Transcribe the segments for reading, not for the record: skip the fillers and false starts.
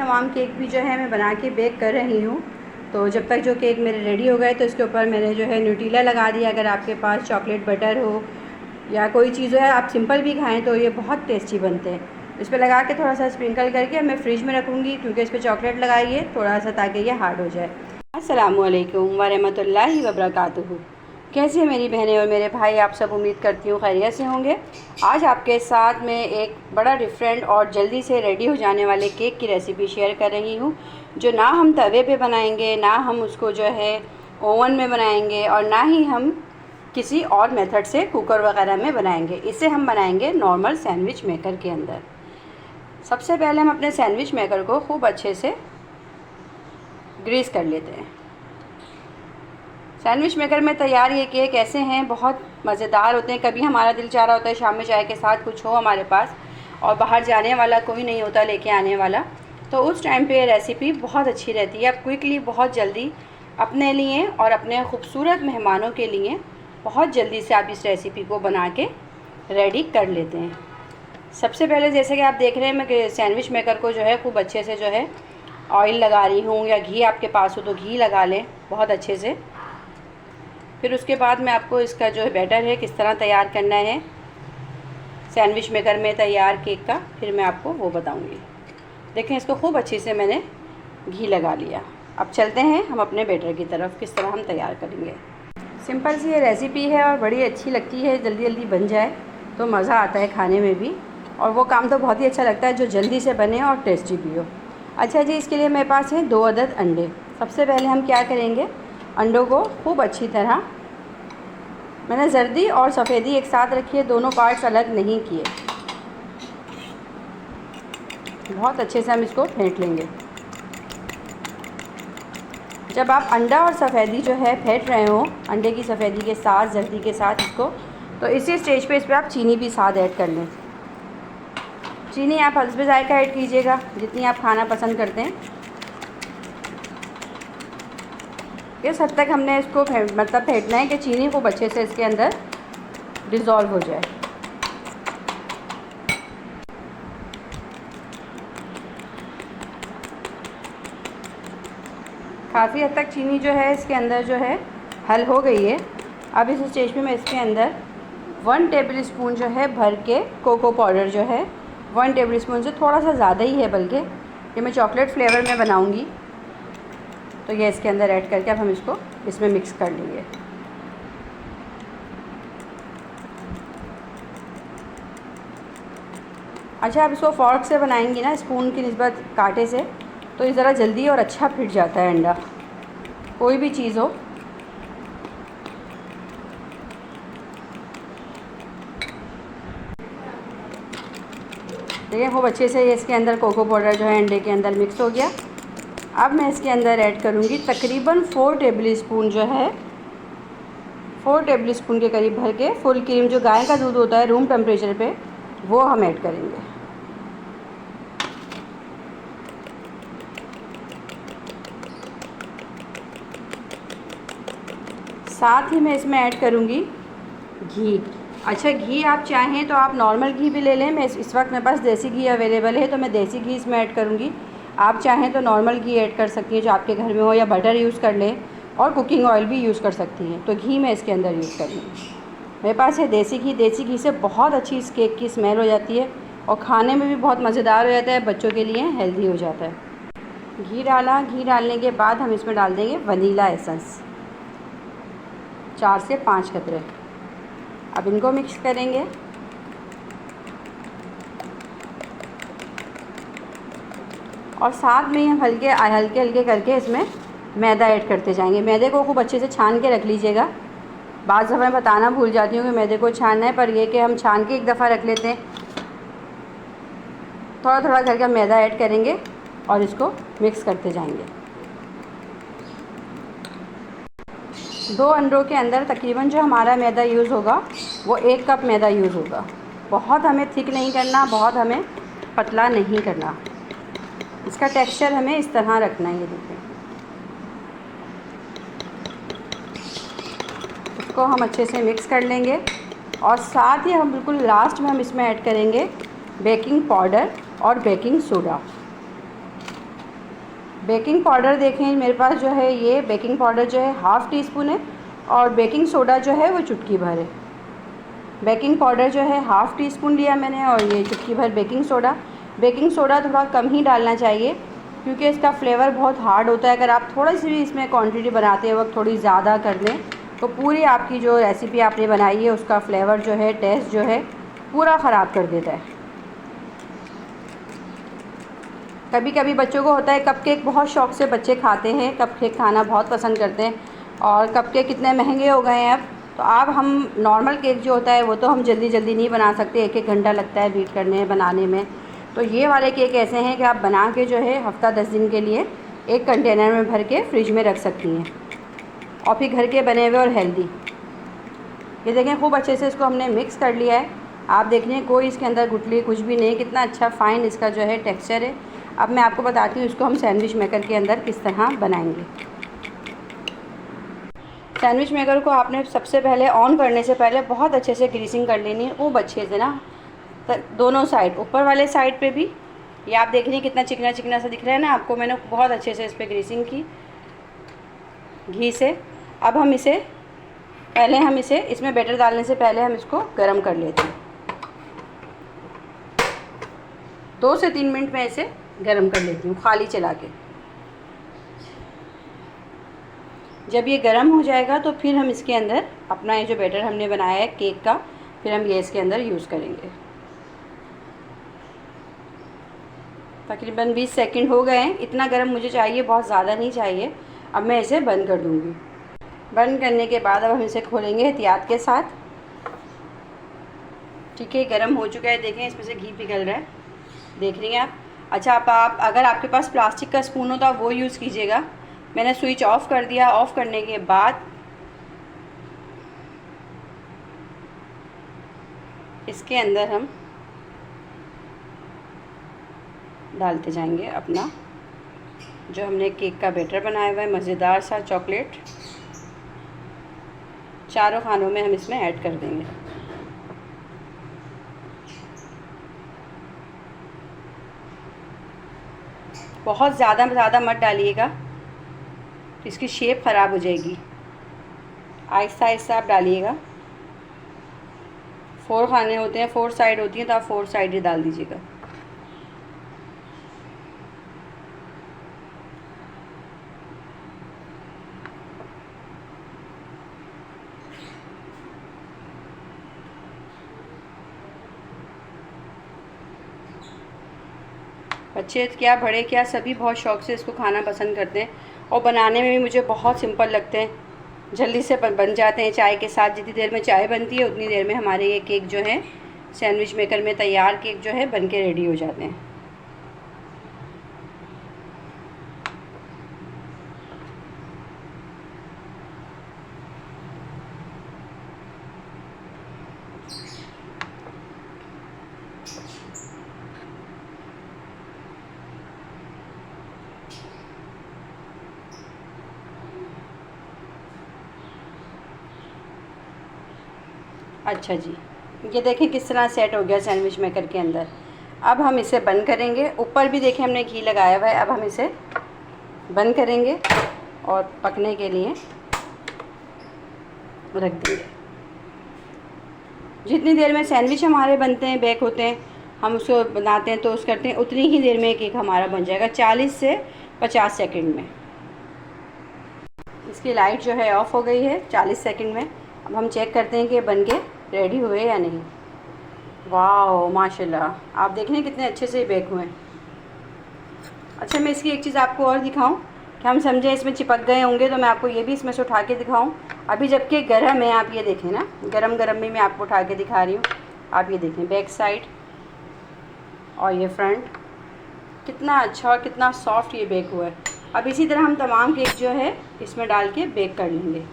तमाम केक भी जो है मैं बना के बेक कर रही हूँ। तो जब तक जो केक मेरे रेडी हो गए तो इसके ऊपर मैंने जो है न्यूटेला लगा दिया। अगर आपके पास चॉकलेट बटर हो या कोई चीज़ है आप सिंपल भी खाएँ तो ये बहुत टेस्टी बनते हैं। इस पर लगा के थोड़ा सा स्प्रिंकल करके मैं फ्रिज में रखूँगी, क्योंकि इस पर चॉकलेट लगाई है थोड़ा सा, ताकि ये हार्ड हो जाए। अस्सलामु अलैकुम वरहमतुल्लाहि वबरकातुहू। कैसे हैं मेरी बहनें और मेरे भाई? आप सब उम्मीद करती हूँ खैरियत से होंगे। आज आपके साथ में एक बड़ा डिफरेंट और जल्दी से रेडी हो जाने वाले केक की रेसिपी शेयर कर रही हूँ, जो ना हम तवे पे बनाएंगे, ना हम उसको जो है ओवन में बनाएंगे, और ना ही हम किसी और मेथड से कुकर वगैरह में बनाएंगे। इसे हम बनाएंगे नॉर्मल सैंडविच मेकर के अंदर। सबसे पहले हम अपने सैंडविच मेकर को खूब अच्छे से ग्रीस कर लेते हैं। सैंडविच मेकर में तैयार ये केक ऐसे हैं, बहुत मज़ेदार होते हैं। कभी हमारा दिल चाह रहा होता है शाम में चाय के साथ कुछ हो हमारे पास, और बाहर जाने वाला कोई नहीं होता लेके आने वाला, तो उस टाइम पे ये रेसिपी बहुत अच्छी रहती है। आप क्विकली बहुत जल्दी अपने लिए और अपने खूबसूरत मेहमानों के लिए बहुत जल्दी से आप इस रेसिपी को बना के रेडी कर लेते हैं। सबसे पहले जैसे कि आप देख रहे हैं, मैं सैंडविच मेकर को जो है खूब अच्छे से जो है ऑयल लगा रही हूँ, या घी आपके पास हो तो घी लगा लें बहुत अच्छे से। फिर उसके बाद मैं आपको इसका जो है बैटर है किस तरह तैयार करना है सैंडविच मेकर में तैयार केक का, फिर मैं आपको वो बताऊंगी। देखें, इसको खूब अच्छे से मैंने घी लगा लिया। अब चलते हैं हम अपने बैटर की तरफ, किस तरह हम तैयार करेंगे। सिंपल सी ये रेसिपी है और बड़ी अच्छी लगती है। जल्दी जल्दी बन जाए तो मज़ा आता है खाने में भी, और वो काम तो बहुत ही अच्छा लगता है जो जल्दी से बने और टेस्टी भी हो। अच्छा जी, इसके लिए मेरे पास है 2 अदद अंडे। सबसे पहले हम क्या करेंगे, अंडों को खूब अच्छी तरह, मैंने जर्दी और सफ़ेदी एक साथ रखी है, दोनों पार्ट्स अलग नहीं किए। बहुत अच्छे से हम इसको फेंट लेंगे। जब आप अंडा और सफ़ेदी जो है फेंट रहे हो, अंडे की सफ़ेदी के साथ जर्दी के साथ इसको, तो इसी स्टेज पे इस पर आप चीनी भी साथ ऐड कर लें। चीनी आप हस्बे ज़ायका ऐड कीजिएगा, जितनी आप खाना पसंद करते हैं। इस हद तक हमने इसको मतलब फेंटना है कि चीनी खूब अच्छे से इसके अंदर डिज़ोल्व हो जाए। काफ़ी हद तक चीनी जो है इसके अंदर जो है हल हो गई है। अब इस स्टेज पे मैं इसके अंदर 1 टेबल स्पून जो है भर के कोको पाउडर जो है, 1 टेबल स्पून से थोड़ा सा ज़्यादा ही है, बल्कि ये मैं चॉकलेट फ्लेवर में बनाऊंगी, तो ये इसके अंदर ऐड करके अब हम इसको इसमें मिक्स कर लेंगे। अच्छा, आप इसको फॉर्क से बनाएंगी ना, स्पून की निस्बत कांटे से, तो ये ज़रा जल्दी और अच्छा फिट जाता है अंडा, कोई भी चीज़ हो। देखिए खूब अच्छे से ये इसके अंदर कोको पाउडर जो है अंडे के अंदर मिक्स हो गया। अब मैं इसके अंदर ऐड करूँगी तकरीबन 4 टेबल स्पून जो है, 4 टेबल स्पून के करीब भर के फुल क्रीम, जो गाय का दूध होता है रूम टेम्परेचर पे, वो हम ऐड करेंगे। साथ ही मैं इसमें ऐड करूँगी घी। अच्छा, घी आप चाहें तो आप नॉर्मल घी भी ले लें। मैं इस वक्त मेरे पास देसी घी अवेलेबल है, तो मैं देसी घी इसमें ऐड करूँगी। आप चाहें तो नॉर्मल घी ऐड कर सकती हैं जो आपके घर में हो, या बटर यूज़ कर लें, और कुकिंग ऑयल भी यूज़ कर सकती हैं। तो घी मैं इसके अंदर यूज़ करूँगी। मेरे पास है देसी घी। देसी घी से बहुत अच्छी इस केक की स्मेल हो जाती है, और खाने में भी बहुत मज़ेदार हो जाता है, बच्चों के लिए हेल्दी हो जाता है। घी डाला, घी डालने के बाद हम इसमें डाल देंगे वनीला एसेंस, 4 से 5 कतरे। अब इनको मिक्स करेंगे। और साथ में हम हल्के हल्के करके इसमें मैदा ऐड करते जाएंगे। मैदे को खूब अच्छे से छान के रख लीजिएगा। बाद दफ़ा मैं बताना भूल जाती हूँ कि मैदे को छानना है, पर ये कि हम छान के एक दफ़ा रख लेते हैं। थोड़ा थोड़ा करके मैदा ऐड करेंगे और इसको मिक्स करते जाएंगे। 2 अंडों के अंदर तकरीबन जो हमारा मैदा यूज़ होगा वो 1 कप मैदा यूज़ होगा। बहुत हमें थिक नहीं करना, बहुत हमें पतला नहीं करना। इसका टेक्सचर हमें इस तरह रखना है। ये देखिए, इसको हम अच्छे से मिक्स कर लेंगे। और साथ ही हम बिल्कुल लास्ट में हम इसमें ऐड करेंगे बेकिंग पाउडर और बेकिंग सोडा। बेकिंग पाउडर देखें मेरे पास जो है, ये बेकिंग पाउडर जो है हाफ़ टी स्पून है और बेकिंग सोडा जो है वो चुटकी भर है। बेकिंग पाउडर जो है हाफ़ टी स्पून लिया मैंने और ये चुटकी भर बेकिंग सोडा। बेकिंग सोडा थोड़ा कम ही डालना चाहिए क्योंकि इसका फ्लेवर बहुत हार्ड होता है। अगर आप थोड़ी सी भी इसमें क्वांटिटी बनाते वक्त थोड़ी ज़्यादा कर लें तो पूरी आपकी जो रेसिपी आपने बनाई है उसका फ्लेवर जो है, टेस्ट जो है पूरा ख़राब कर देता है। कभी कभी बच्चों को होता है कपकेक, बहुत शौक़ से बच्चे खाते हैं, कपकेक खाना बहुत पसंद करते हैं और कपकेक कितने महंगे हो गए हैं अब। तो अब हम नॉर्मल केक जो होता है वो तो हम जल्दी जल्दी नहीं बना सकते, 1-1 घंटा लगता है बीट करने बनाने में। तो ये वाले केक ऐसे हैं कि आप बना के जो है हफ़्ता 10 दिन के लिए एक कंटेनर में भर के फ्रिज में रख सकती हैं और फिर घर के बने हुए और हेल्दी। ये देखें खूब अच्छे से इसको हमने मिक्स कर लिया है। आप देख रहे हैं कोई इसके अंदर गुठली कुछ भी नहीं, कितना अच्छा फ़ाइन इसका जो है टेक्सचर है। अब मैं आपको बताती हूँ इसको हम सैंडविच मेकर के अंदर किस तरह बनाएंगे। सैंडविच मेकर को आपने सबसे पहले ऑन करने से पहले बहुत अच्छे से ग्रीसिंग कर लेनी है, खूब अच्छे से ना, दोनों साइड, ऊपर वाले साइड पे भी। ये आप देख रही हैं कितना चिकना चिकना सा दिख रहा है ना आपको, मैंने बहुत अच्छे से इस पर ग्रीसिंग की घी से। अब हम इसे इसमें बैटर डालने से पहले हम इसको गरम कर लेते हैं। 2 से 3 मिनट में इसे गरम कर लेती हूँ खाली चला के। जब ये गरम हो जाएगा तो फिर हम इसके अंदर अपना ये जो बैटर हमने बनाया है केक का, फिर हम ये इसके अंदर यूज़ करेंगे। तकरीबन 20 सेकंड हो गए हैं, इतना गरम मुझे चाहिए, बहुत ज़्यादा नहीं चाहिए। अब मैं इसे बंद कर दूँगी। बंद करने के बाद अब हम इसे खोलेंगे एहतियात के साथ। ठीक है, गरम हो चुका है, देखें इसमें से घी पिघल रहा है, देख रही हैं आप। अच्छा, आप अगर आपके पास प्लास्टिक का स्पून हो तो आप वो यूज़ कीजिएगा। मैंने स्विच ऑफ़ कर दिया। ऑफ़ करने के बाद इसके अंदर हम डालते जाएंगे अपना जो हमने केक का बैटर बनाया हुआ है, मज़ेदार सा चॉकलेट। चारों खानों में हम इसमें ऐड कर देंगे। बहुत ज़्यादा मत डालिएगा, इसकी शेप ख़राब हो जाएगी। आहिस्ता आहिस्ता आप डालिएगा। 4 खाने होते हैं, 4 साइड होती हैं, तो आप 4 साइड ही डाल दीजिएगा। बच्चे क्या बड़े क्या सभी बहुत शौक़ से इसको खाना पसंद करते हैं और बनाने में भी मुझे बहुत सिंपल लगते हैं, जल्दी से बन जाते हैं। चाय के साथ जितनी देर में चाय बनती है उतनी देर में हमारे ये केक जो है सैंडविच मेकर में तैयार केक जो है बन के रेडी हो जाते हैं। अच्छा जी, ये देखें किस तरह सेट हो गया सैंडविच मेकर के अंदर। अब हम इसे बंद करेंगे। ऊपर भी देखें हमने घी लगाया हुआ है। अब हम इसे बंद करेंगे और पकने के लिए रख देंगे। जितनी देर में सैंडविच हमारे बनते हैं, बेक होते हैं, हम उसको बनाते हैं, टोस्ट करते हैं, उतनी ही देर में केक हमारा बन जाएगा, 40 से 50 सेकंड में। इसकी लाइट जो है ऑफ़ हो गई है 40 सेकंड में। अब हम चेक करते हैं कि बन के रेडी हुए या नहीं। वाह माशाल्लाह, आप देख रहे हैं कितने अच्छे से बेक हुए हैं। अच्छा, मैं इसकी एक चीज़ आपको और दिखाऊं कि हम समझें इसमें चिपक गए होंगे, तो मैं आपको ये भी इसमें से उठा के दिखाऊं। अभी जबकि गर्म है, आप ये देखें ना, गरम गरम में मैं आपको उठा के दिखा रही हूँ। आप ये देखें बैक साइड और ये फ्रंट, कितना अच्छा और कितना सॉफ्ट ये बेक हुआ है। अब इसी तरह हम तमाम केक जो है इसमें डाल के बेक कर लेंगे।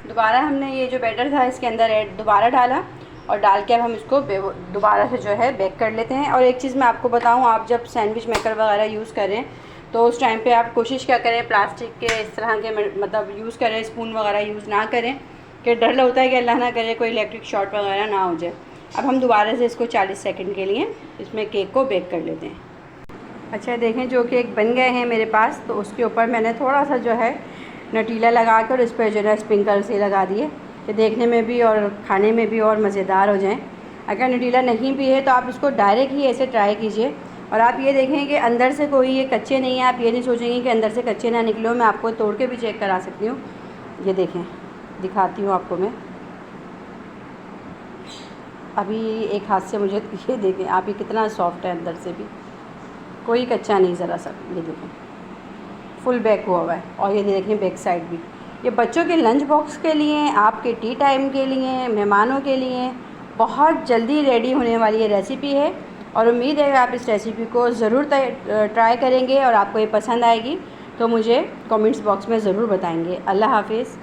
दोबारा हमने ये जो बैटर था इसके अंदर दोबारा डाला और डाल के अब हम इसको दोबारा से जो है बेक कर लेते हैं। और एक चीज़ मैं आपको बताऊं, आप जब सैंडविच मेकर वगैरह यूज़ करें तो उस टाइम पे आप कोशिश क्या करें, प्लास्टिक के इस तरह के मतलब यूज़ करें, स्पून वगैरह यूज़ ना करें, कि डर होता है कि अल्लाह ना करे कोई इलेक्ट्रिक शॉर्ट वगैरह ना हो जाए। अब हम दोबारा से इसको 40 सेकंड के लिए इसमें केक को बेक कर लेते हैं। अच्छा देखें जो केक बन गए हैं मेरे पास, तो उसके ऊपर मैंने थोड़ा सा जो है नटीला लगा कर उस पर जो है स्प्रिंकल से लगा दिए कि देखने में भी और खाने में भी और मज़ेदार हो जाएं। अगर नटीला नहीं भी है तो आप इसको डायरेक्ट ही ऐसे ट्राई कीजिए। और आप ये देखें कि अंदर से कोई ये कच्चे नहीं है, आप ये नहीं सोचेंगे कि अंदर से कच्चे ना निकले हो। मैं आपको तोड़ के भी चेक करा सकती हूँ। ये देखें, दिखाती हूँ आपको मैं अभी एक हाथ से। मुझे ये देखें आप, ये कितना सॉफ्ट है, अंदर से भी कोई कच्चा नहीं ज़रा सा। ये देखें फुल बेक हुआ हुआ है। और ये देखें बैक साइड भी। ये बच्चों के लंच बॉक्स के लिए, आपके टी टाइम के लिए, मेहमानों के लिए बहुत जल्दी रेडी होने वाली ये रेसिपी है। और उम्मीद है आप इस रेसिपी को ज़रूर ट्राई करेंगे और आपको ये पसंद आएगी। तो मुझे कमेंट्स बॉक्स में ज़रूर बताएंगे। अल्लाह हाफिज़।